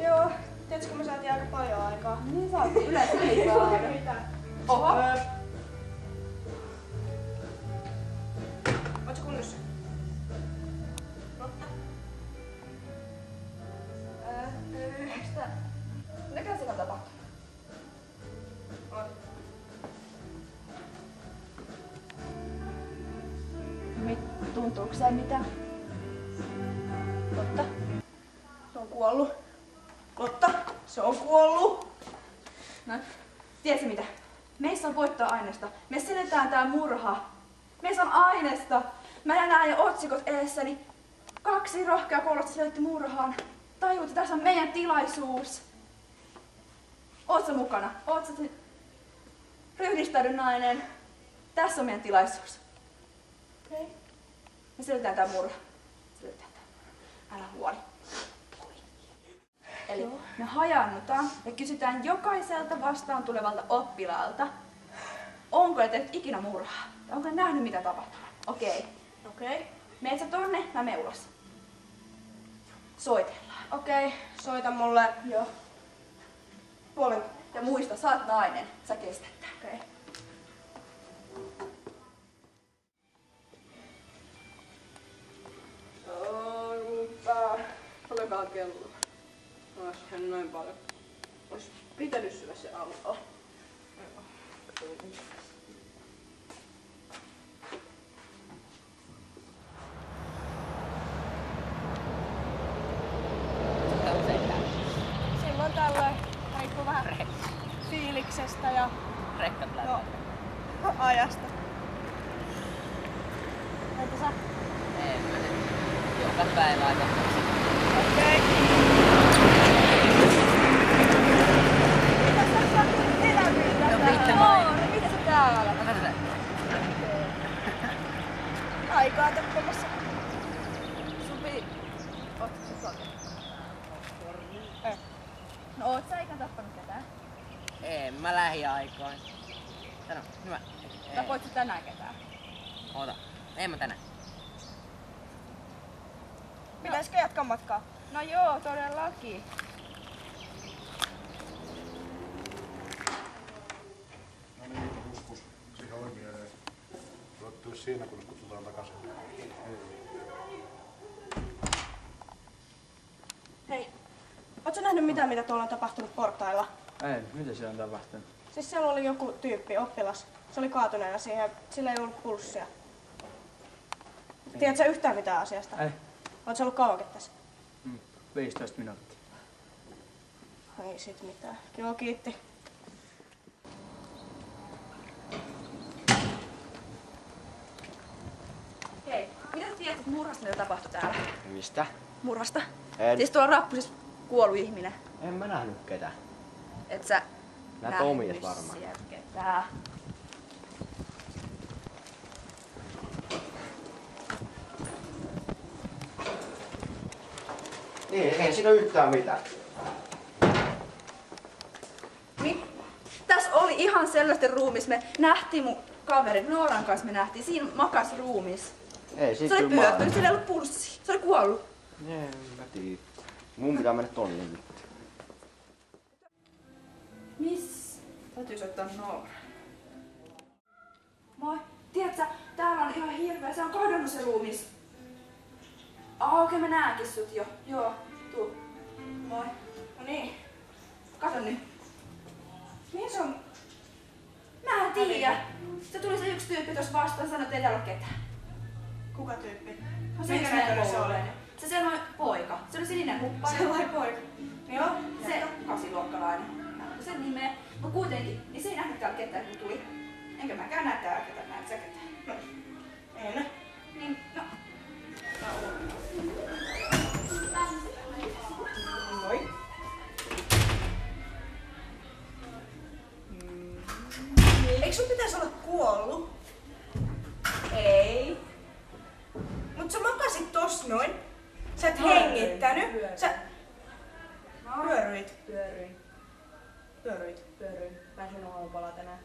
Joo, tiedätkö me saatiin aika paljon aikaa. Niin saatiin yleensä ei saada. Oho. Ootko kunnossa? Lotta? Mikä siinä on tapahtunut? On. Tuntuuko se mitään? Lotta? Se on kuollut. Lotta? Se on kuollut. No, tiedätkö mitä? Meissä on voittoainesta. Me seletään tää murha. Meissä on aineesta. Mä näen jo otsikot eessäni. 2 rohkeaa koulusta selvitti murhaan. Tajuut, tässä on meidän tilaisuus. Oot sä mukana? Oot sä ryhdistäydy nainen? Tässä on meidän tilaisuus. Okei. Okay. Me selitetään tää murha. Selitetään tää. Älä huoli. Eli me hajannutaan ja kysytään jokaiselta vastaan tulevalta oppilaalta, onko ne tehnyt ikinä murhaa? Tai onko ne nähnyt mitä tapahtuu? Okei. Okei. Meet sä tonne, mä menen ulos. Soitellaan. Okei, soita mulle. Joo. Puolen. Ja muista, sä oot nainen. Sä kestät tää. Okei. Paljonkaan kello. Oishan noin paljon. Ois pitänyt syödä se auto. Silloin tällöin riippuu vähän fiiliksestä ja ajasta. Entä sä? En mä nyt. Joka päivä aika. Okei. Mitä sä saat elämillä No, mitä täällä? mä- Mitä sä täällä? Ota tätä. Aikaa tappamassa. Sun piti... Ootko sä sote? No oot sä ikinä tappanut ketään? En mä lähiaikoin. Sano, hyvä. Tapoit sä tänään ketään? Ota. En mä tänään. Pitäisikö jatkaa matkaa? No joo, todellakin. No niin, huskus. Siihen oikein. Tuottuisi siinä, kun kutsutaan takaisin. Hei, ootko nähnyt mitään, mitä tuolla on tapahtunut portailla? Ei, mitä siellä on tapahtunut? Siis siellä oli joku tyyppi, oppilas. Se oli kaatuneena siihen, sillä ei ollut pulssia. Tiedätkö sä yhtään mitään asiasta? Ei. Ootko sä ollut kauankin tässä? 15 minuuttia. Ei sit mitään. Joo, kiitti. Hei, mitä sä tiedät murhasta, mitä tapahtui täällä? Mistä? Murhasta? En. Siis tuolla rappusissa kuollut ihminen. En mä nähnyt ketään. Et sä Nää Tomies varmaan. siellä ketään. Niin, ei siinä yhtään mitään. Niin, tässä oli ihan selvästi ruumis. Me nähtiin mun kaverin Nooran kanssa, me nähtiin. Siinä makas ruumis. Ei Se sit oli kyllä pyörtynyt, sillä ei ollut pulssia. Se oli kuollut. En mä tiedä. Mun pitää mennä tonne nyt. Miss? Täytyy soittaa Noora. Moi. Tiedätkö, täällä on ihan hirveä. Se on kadonnut se ruumis. Okei, mä näenkin sut jo. Joo, tuu. Moi. No niin. Kato nyt. Mihin se on? Mä en tiedä. Se tuli se yksi tyyppi tuossa vastaan, sanoi, että ei täällä ole ketään. Kuka tyyppi? No Minkä näköinen se oli? Se sellainen poika. Se oli sininen huppa. Sellainen poika. Joo. Se 8-luokkalainen. Mä en sen nimeä. Mutta kuitenkin, niin se ei nähnyt täällä ketään, kun tuli. Enkä mäkään näe täällä ketään, näet sä ketään. No. En. Niin, no. Moi. Eikö sun pitäisi olla kuollut? Ei. Mut sä makasit tossa noin. Sä et hengittänyt. Sä pyöryit. Pyöryin. Mä en sun haluan palaa tänään.